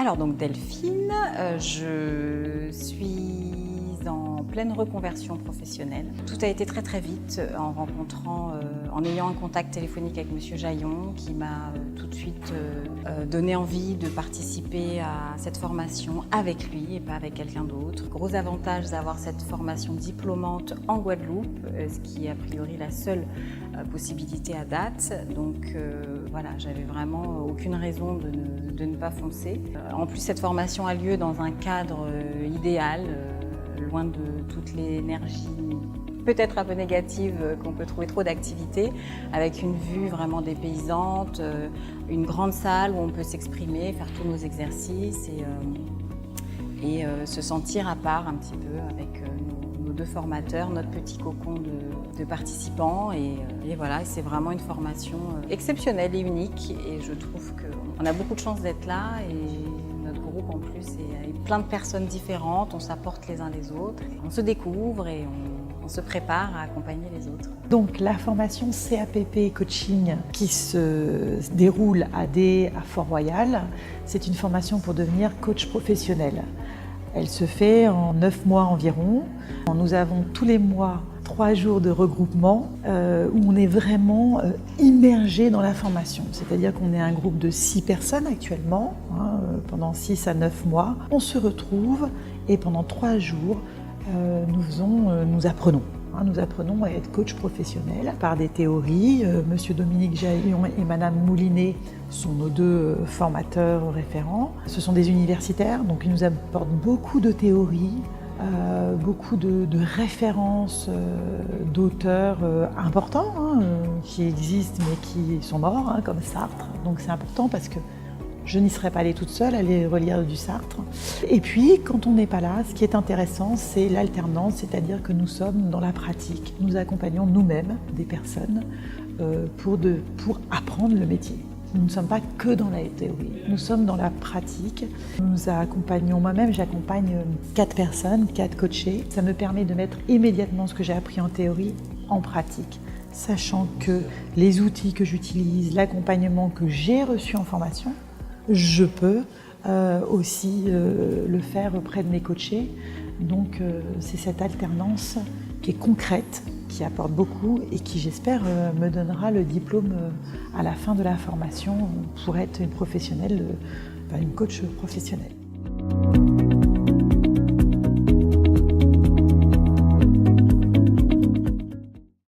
Alors donc Delphine, je suis en pleine reconversion professionnelle. Tout a été très très vite en ayant un contact téléphonique avec Monsieur Jaillon qui m'a tout de suite donné envie de participer à cette formation avec lui et pas avec quelqu'un d'autre. Gros avantage d'avoir cette formation diplômante en Guadeloupe, ce qui est a priori la seule possibilité à date. Donc voilà, j'avais vraiment aucune raison de ne pas foncer. En plus, cette formation a lieu dans un cadre idéal, loin de toute l'énergie peut-être un peu négative qu'on peut trouver trop d'activités, avec une vue vraiment dépaysante, une grande salle où on peut s'exprimer, faire tous nos exercices et se sentir à part un petit peu avec nos deux formateurs, notre petit cocon de participants. Et voilà, c'est vraiment une formation exceptionnelle et unique. Et je trouve qu'on a beaucoup de chance d'être là. Et notre groupe en plus est plein de personnes différentes. On s'apporte les uns les autres. Et on se découvre et on se prépare à accompagner les autres. Donc la formation CAPP Coaching qui se déroule à Fort-Royal, c'est une formation pour devenir coach professionnel. Elle se fait en 9 mois environ. Nous avons tous les mois 3 jours de regroupement où on est vraiment immergé dans la formation. C'est-à-dire qu'on est un groupe de 6 personnes actuellement, pendant 6 à 9 mois. On se retrouve et pendant 3 jours, nous apprenons. Nous apprenons à être coach professionnel par des théories. Monsieur Dominique Jaillon et Madame Moulinet sont nos 2 formateurs référents. Ce sont des universitaires, donc ils nous apportent beaucoup de théories, beaucoup de références d'auteurs importants qui existent mais qui sont morts, comme Sartre. Donc c'est important parce que je n'y serais pas allée toute seule, aller relire du Sartre. Et puis, quand on n'est pas là, ce qui est intéressant, c'est l'alternance, c'est-à-dire que nous sommes dans la pratique. Nous accompagnons nous-mêmes des personnes pour apprendre le métier. Nous ne sommes pas que dans la théorie, nous sommes dans la pratique. Nous accompagnons, moi-même, j'accompagne 4 personnes, 4 coachés. Ça me permet de mettre immédiatement ce que j'ai appris en théorie en pratique, sachant que les outils que j'utilise, l'accompagnement que j'ai reçu en formation, je peux aussi le faire auprès de mes coachés. Donc c'est cette alternance qui est concrète, qui apporte beaucoup et qui, j'espère, me donnera le diplôme à la fin de la formation pour être une professionnelle, une coach professionnelle.